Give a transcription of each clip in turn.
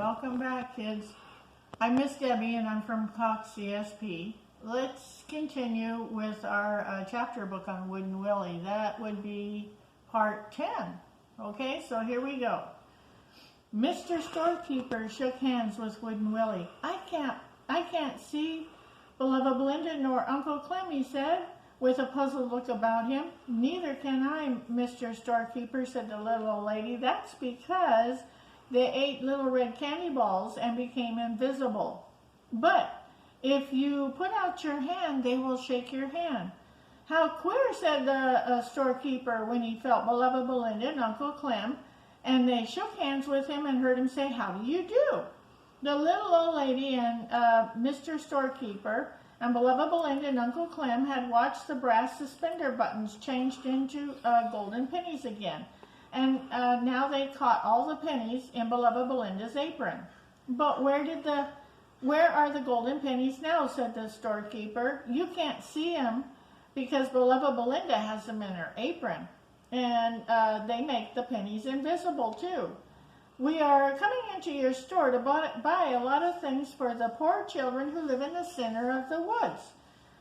welcome back, kids. I'm Miss Debbie and I'm from Cox CSP. Let's continue with our chapter book on Wooden Willie. That would be part 10. Okay, so here we go. Mr. Storekeeper shook hands with Wooden Willie. I can't see beloved Belinda nor Uncle Clem, he said, with a puzzled look about him. Neither can I, Mr. Storekeeper, said the little old lady. That's because they ate little red candy balls and became invisible. But if you put out your hand, they will shake your hand. How queer, said the storekeeper when he felt beloved Belinda and Uncle Clem, and they shook hands with him and heard him say, "How do you do?" The little old lady and Mr. Storekeeper and beloved Belinda and Uncle Clem had watched the brass suspender buttons changed into golden pennies again. And now they caught all the pennies in beloved Belinda's apron. But where are the golden pennies now, said the storekeeper. You can't see them because beloved Belinda has them in her apron. And they make the pennies invisible too. We are coming into your store to buy a lot of things for the poor children who live in the center of the woods.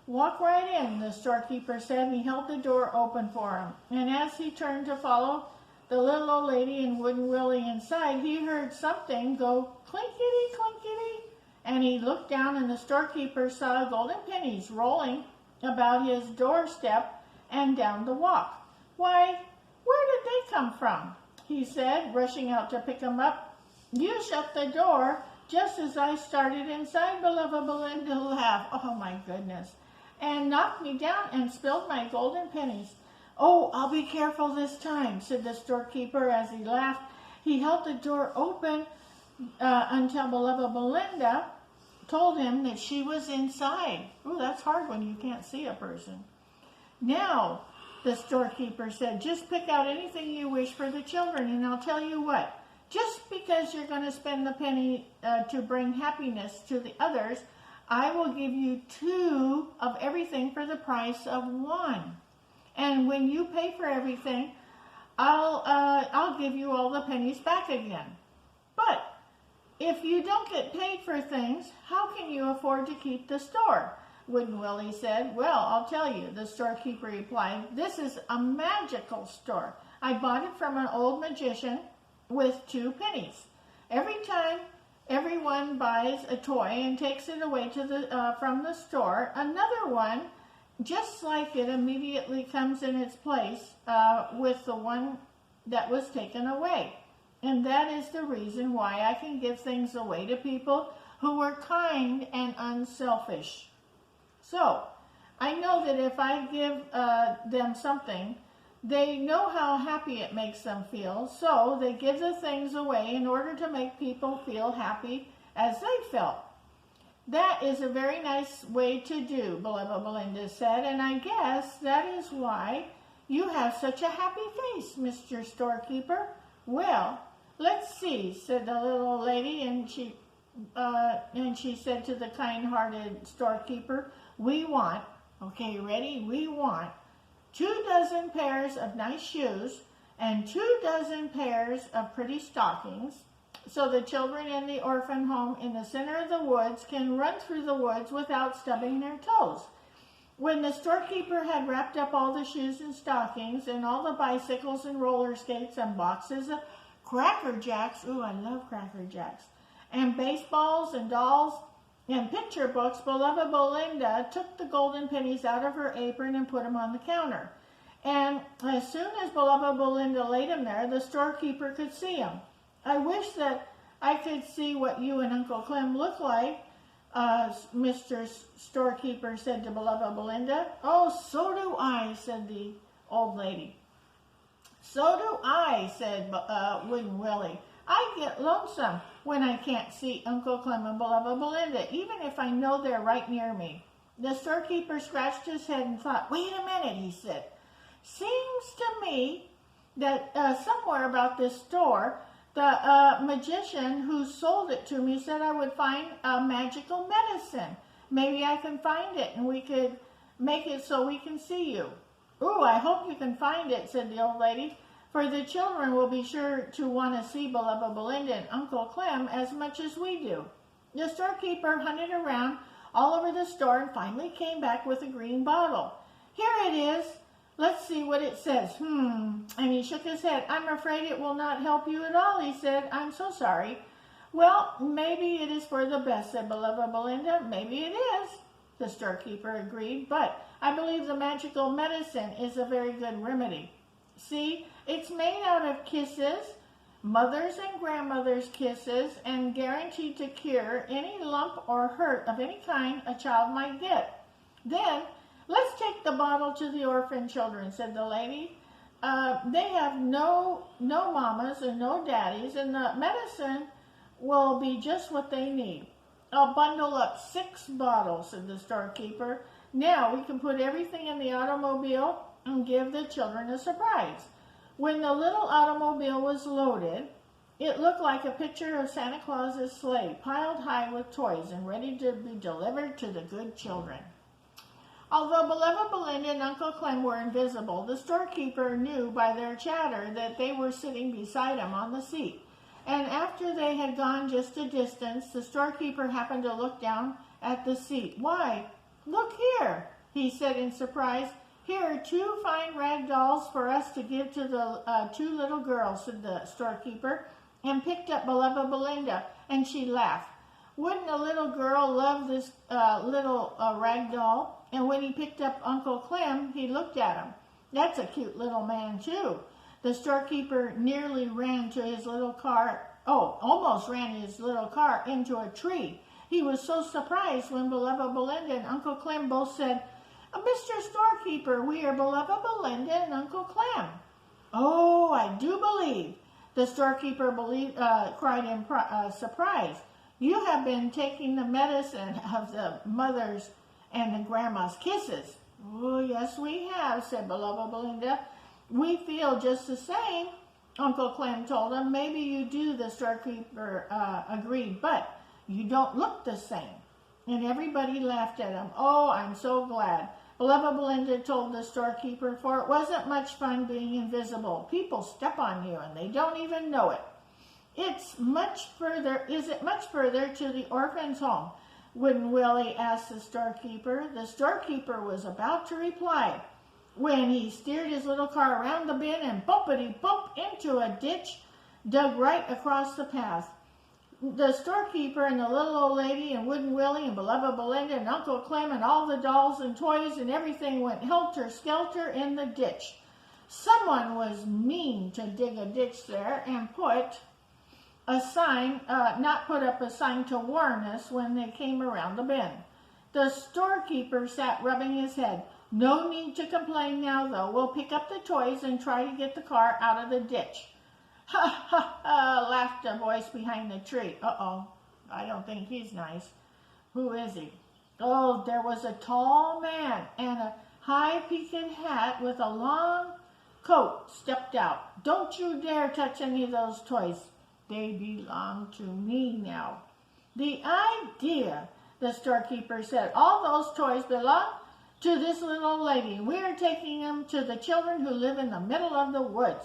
Walk right in, the storekeeper said, and he held the door open for him. And as he turned to follow the little old lady and Wooden Willie inside, he heard something go clinkety, clinkety, and he looked down and the storekeeper saw golden pennies rolling about his doorstep and down the walk. Why, where did they come from? He said, rushing out to pick them up. You shut the door just as I started inside, beloved Belinda laughed. Oh my goodness. And knocked me down and spilled my golden pennies. Oh, I'll be careful this time, said the storekeeper as he laughed. He held the door open until beloved Belinda told him that she was inside. Oh, that's hard when you can't see a person. Now, the storekeeper said, just pick out anything you wish for the children, and I'll tell you what, just because you're going to spend the penny to bring happiness to the others, I will give you 2 of everything for the price of 1. And when you pay for everything, I'll give you all the pennies back again. But if you don't get paid for things, how can you afford to keep the store? Wooden Willie said. Well, I'll tell you, the storekeeper replied. This is a magical store. I bought it from an old magician with 2 pennies. Every time everyone buys a toy and takes it away from the store, another one just like it immediately comes in its place with the one that was taken away. And that is the reason why I can give things away to people who are kind and unselfish. So, I know that if I give them something, they know how happy it makes them feel, so they give the things away in order to make people feel happy as they felt. That is a very nice way to do, beloved Belinda said, and I guess that is why you have such a happy face, Mr. Storekeeper. Well, let's see, said the little old lady, and she said to the kind-hearted storekeeper, we want, okay, ready? We want 24 pairs of nice shoes and 24 pairs of pretty stockings, so the children in the orphan home in the center of the woods can run through the woods without stubbing their toes. When the storekeeper had wrapped up all the shoes and stockings and all the bicycles and roller skates and boxes of Cracker Jacks, ooh, I love Cracker Jacks, and baseballs and dolls and picture books, beloved Belinda took the golden pennies out of her apron and put them on the counter. And as soon as beloved Belinda laid them there, the storekeeper could see them. I wish that I could see what you and Uncle Clem look like, Mr. Storekeeper said to beloved Belinda. Oh, so do I, said the old lady. So do I, said Wooden Willie. I get lonesome when I can't see Uncle Clem and beloved Belinda, even if I know they're right near me. The storekeeper scratched his head and thought, wait a minute, he said. Seems to me that somewhere about this store, the magician who sold it to me said I would find a magical medicine. Maybe I can find it and we could make it so we can see you. Ooh, I hope you can find it, said the old lady. for the children will be sure to want to see beloved Belinda and Uncle Clem as much as we do. The storekeeper hunted around all over the store and finally came back with a green bottle. Here it is. Let's see what it says. And he shook his head. I'm afraid it will not help you at all, he said. I'm so sorry. Well, maybe it is for the best, said beloved Belinda. Maybe it is, the storekeeper agreed, but I believe the magical medicine is a very good remedy. See, it's made out of kisses, mother's and grandmother's kisses, and guaranteed to cure any lump or hurt of any kind a child might get. Then, let's take the bottle to the orphan children, said the lady. They have no mamas and no daddies, and the medicine will be just what they need. I'll bundle up 6 bottles, said the storekeeper. Now we can put everything in the automobile and give the children a surprise. When the little automobile was loaded, it looked like a picture of Santa Claus's sleigh, piled high with toys and ready to be delivered to the good children. Although beloved Belinda and Uncle Clem were invisible, the storekeeper knew by their chatter that they were sitting beside him on the seat. And after they had gone just a distance, the storekeeper happened to look down at the seat. Why, look here, he said in surprise. Here are 2 fine rag dolls for us to give to the 2 little girls, said the storekeeper, and picked up beloved Belinda, and she laughed. Wouldn't a little girl love this little rag doll? And when he picked up Uncle Clem, he looked at him. That's a cute little man, too. The storekeeper nearly ran to his little car, almost ran his little car into a tree. He was so surprised when beloved Belinda and Uncle Clem both said, Mr. Storekeeper, we are beloved Belinda and Uncle Clem. Oh, I do believe, the storekeeper cried in surprise. You have been taking the medicine of the mother's and the grandma's kisses. Oh, yes, we have, said beloved Belinda. We feel just the same, Uncle Clem told him. Maybe you do, the storekeeper agreed, but you don't look the same. And everybody laughed at him. Oh, I'm so glad. Beloved Belinda told the storekeeper, for it wasn't much fun being invisible. People step on you and they don't even know it. Is it much further to the orphan's home? Wooden Willie asked the storekeeper. The storekeeper was about to reply when he steered his little car around the bend and bumpity-bump into a ditch dug right across the path. The storekeeper and the little old lady and Wooden Willie and beloved Belinda and Uncle Clem and all the dolls and toys and everything went helter-skelter in the ditch. Someone was mean to dig a ditch there and not put up a sign to warn us when they came around the bend. The storekeeper sat rubbing his head. No need to complain now, though. We'll pick up the toys and try to get the car out of the ditch. Ha, ha, ha, laughed a voice behind the tree. Uh-oh, I don't think he's nice. Who is he? Oh, there was a tall man and a high-peaked hat with a long coat stepped out. Don't you dare touch any of those toys. They belong to me now. The idea, the storekeeper said. All those toys belong to this little lady. We are taking them to the children who live in the middle of the woods.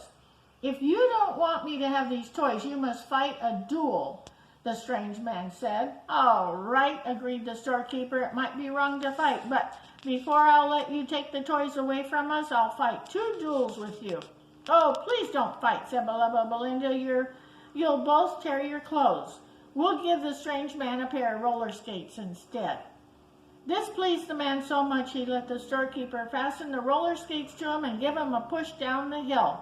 If you don't want me to have these toys, you must fight a duel, the strange man said. All right, agreed the storekeeper. It might be wrong to fight, but before I'll let you take the toys away from us, I'll fight 2 duels with you. Oh, please don't fight, said beloved Belinda. You'll both tear your clothes. We'll give the strange man a pair of roller skates instead. This pleased the man so much he let the storekeeper fasten the roller skates to him and give him a push down the hill.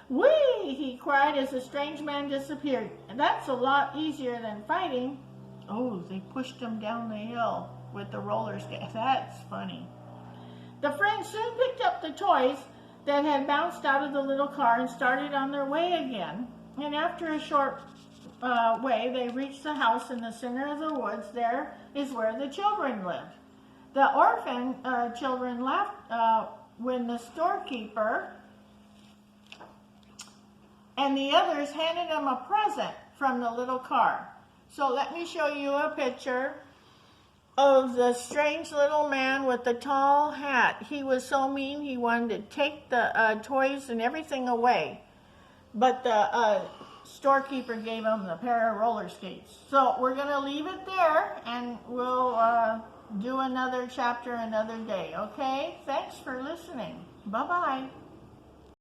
Whee! He cried as the strange man disappeared. That's a lot easier than fighting. Oh, they pushed him down the hill with the roller skates. That's funny. The friends soon picked up the toys that had bounced out of the little car and started on their way again. And after a short way, they reached the house in the center of the woods. There is where the children lived. The orphan children laughed when the storekeeper and the others handed them a present from the little car. So let me show you a picture of the strange little man with the tall hat. He was so mean he wanted to take the toys and everything away. but the storekeeper gave him the pair of roller skates. So we're going to leave it there, and we'll do another chapter another day, okay? Thanks for listening. Bye-bye.